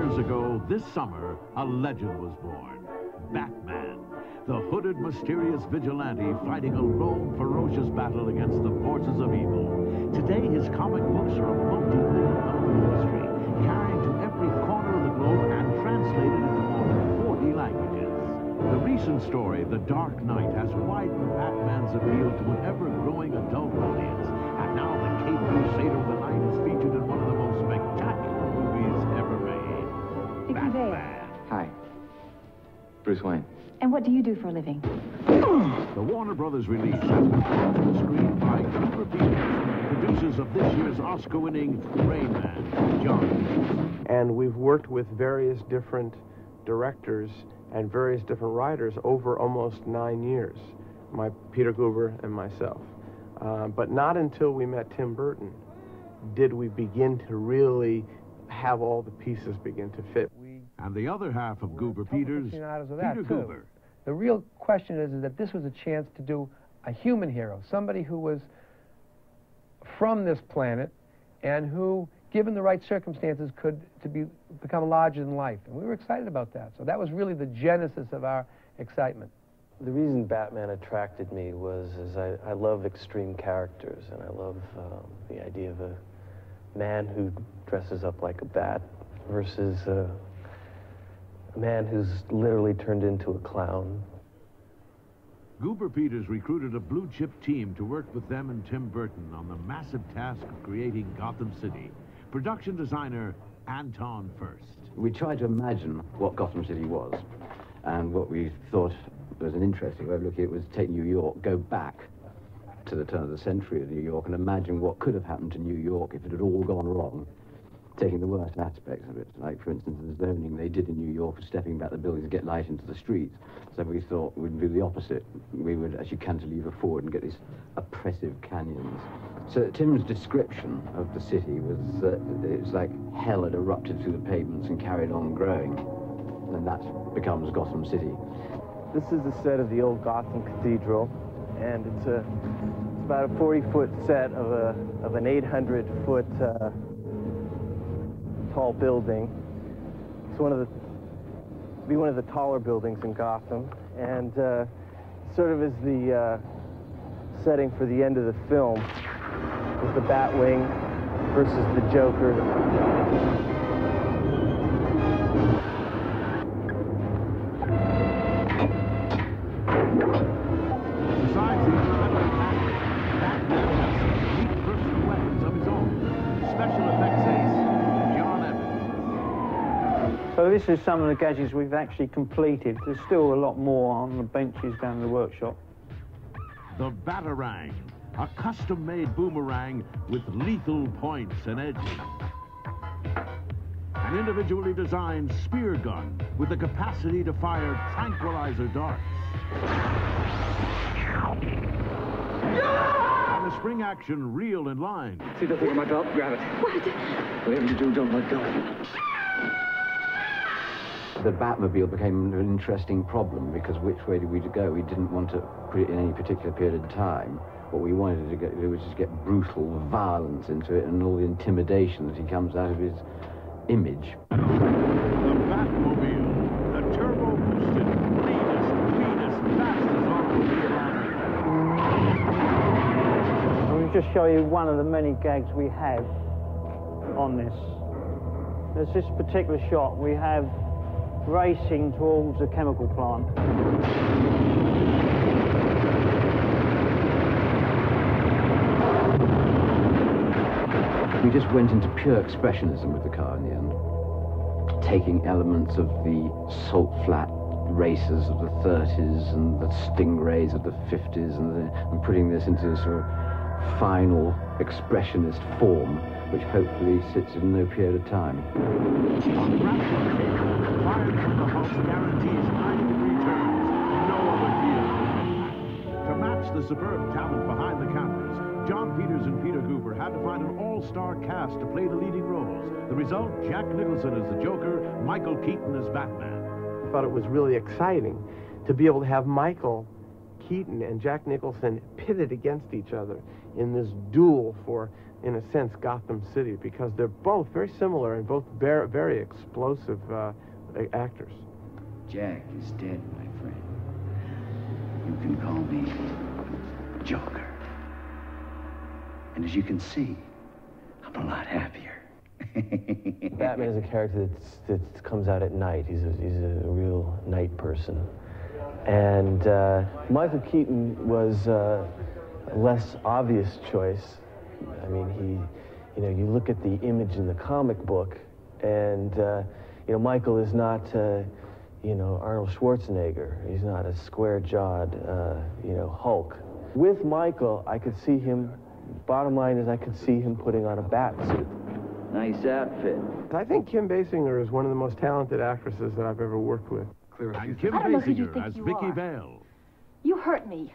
years ago, this summer, a legend was born. Batman, the hooded, mysterious vigilante fighting a lone, ferocious battle against the forces of evil. Today, his comic books are a multi-billion-dollar industry, carried to every corner of the globe and translated into more than 40 languages. The recent story, The Dark Knight, has widened Batman's appeal to an ever-growing adult audience. And now the Cape Crusader of the Night is featured in one of the most spectacular movies ever made. Batman. Hi. Bruce Wayne. And what do you do for a living? The Warner Brothers release has been brought to the screen by Cooper Peters, producers of this year's Oscar-winning Rain Man, John. And we've worked with various different directors and various different writers over almost 9 years, Peter Guber and myself. But not until we met Tim Burton did we begin to really have all the pieces begin to fit. And the other half of Guber Peters, Peter Guber. The real question is that this was a chance to do a human hero, somebody who was from this planet and who, given the right circumstances, could become larger than life. And we were excited about that. So that was really the genesis of our excitement. The reason Batman attracted me was I love extreme characters, and I love the idea of a man who dresses up like a bat versus a man who's literally turned into a clown. Guber Peters recruited a blue-chip team to work with them and Tim Burton on the massive task of creating Gotham City. Production designer Anton Furst. We tried to imagine what Gotham City was, and what we thought was an interesting way of looking at it was take New York, go back to the turn of the century of New York, and imagine what could have happened to New York if it had all gone wrong, taking the worst aspects of it, like, for instance, the zoning they did in New York, stepping back the buildings to get light into the streets. So we thought we'd do the opposite. We would actually cantilever forward and get these oppressive canyons. So Tim's description of the city was that it's like hell had erupted through the pavements and carried on growing, and that becomes Gotham City. This is the set of the old Gotham Cathedral, and it's about a 40-foot set of an 800-foot tall building. It's one of the taller buildings in Gotham, and sort of is the setting for the end of the film, with the Batwing versus the Joker. Besides the incredible acting, Batman has some unique personal weapons of his own. Special effects ace, John Evans. So this is some of the gadgets we've actually completed. There's still a lot more on the benches down in the workshop. The Batarang, a custom-made boomerang with lethal points and edges. An individually designed spear gun with the capacity to fire tranquilizer darts. And a spring action reel and line. See the thing on my belt? Grab it. What? Whatever you do, don't let go. The Batmobile became an interesting problem because which way did we go? We didn't want to put it in any particular period of time. What we wanted to do was just get brutal violence into it and all the intimidation that he comes out of his image. The Batmobile, the turbo-boosted, cleanest, fastest automobile on Let me just show you one of the many gags we have on this. There's this particular shot we have racing towards a chemical plant. We just went into pure expressionism with the car in the end, taking elements of the salt flat races of the 30s and the Stingrays of the 50s and putting this into a sort of final expressionist form, which hopefully sits in no period of time. Fired from the Hulk guarantees 90-degree turns. No other vehicle. To match the superb talent behind the cameras, John Peters and Peter Guber had to find an all-star cast to play the leading roles. The result, Jack Nicholson as the Joker, Michael Keaton as Batman. I thought it was really exciting to be able to have Michael Keaton and Jack Nicholson pitted against each other in this duel for in a sense, Gotham City, because they're both very similar and both very explosive actors. Jack is dead, my friend. You can call me Joker. And as you can see, I'm a lot happier. Batman is a character that comes out at night. He's a real night person. And Michael Keaton was a less obvious choice. I mean, you look at the image in the comic book, and Michael is not, Arnold Schwarzenegger. He's not a square-jawed, Hulk. With Michael, I could see him. Bottom line is, I could see him putting on a bat suit. Nice outfit. I think Kim Basinger is one of the most talented actresses that I've ever worked with. And Kim I don't know who you Basinger think as you Vicky are. Vale. You hurt me.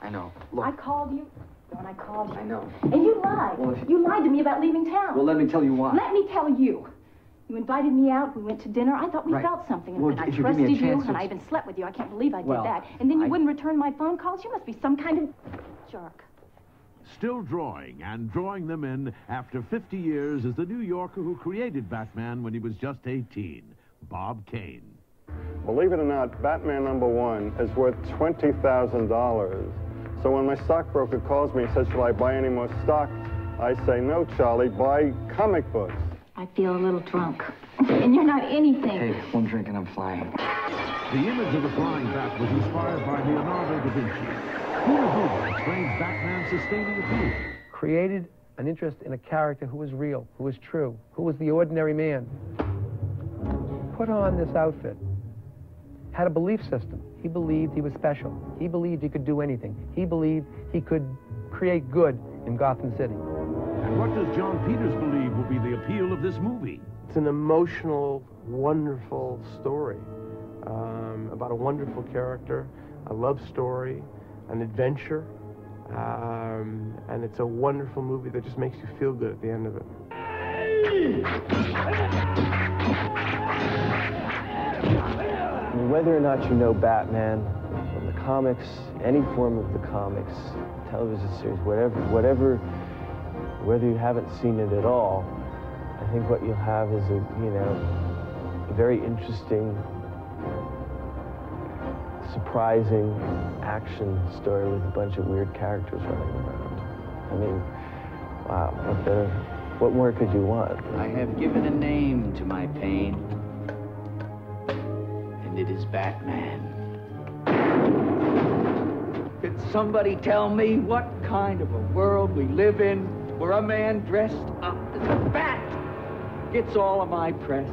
I know. Look. I called you when I called you. I know. And you lied. Well, You lied to me about leaving town. Well, let me tell you why. Let me tell you. You invited me out. We went to dinner. I thought we Right. felt something. Well, And I if you give me a trusted you, chance and to- I even slept with you. I can't believe I did Well, that. And then you I- wouldn't return my phone calls. You must be some kind of jerk. Still drawing and drawing them in after 50 years is the New Yorker who created Batman when he was just 18, Bob Kane. Believe it or not, Batman #1 is worth $20,000. So when my stockbroker calls me and says, shall I buy any more stock? I say, no, Charlie, buy comic books. I feel a little drunk. And you're not anything. Hey, one drink and I'm flying. The image of the flying bat was inspired by Leonardo da Vinci. Peter Hoover explains Batman's sustaining appeal. Created an interest in a character who was real, who was true, who was the ordinary man. Put on this outfit. Had a belief system. He believed he was special. He believed he could do anything. He believed he could create good in Gotham City. And what does John Peters believe will be the appeal of this movie? It's an emotional, wonderful story about a wonderful character, a love story, an adventure, and it's a wonderful movie that just makes you feel good at the end of it. I mean, whether or not you know Batman from the comics, any form of the comics, television series, whatever, whether you haven't seen it at all, I think what you'll have is a very interesting, surprising action story with a bunch of weird characters running around. I mean, wow, what more could you want? I have given a name to my pain, and it is Batman. Could somebody tell me what kind of a world we live in where a man dressed up as a bat gets all of my press?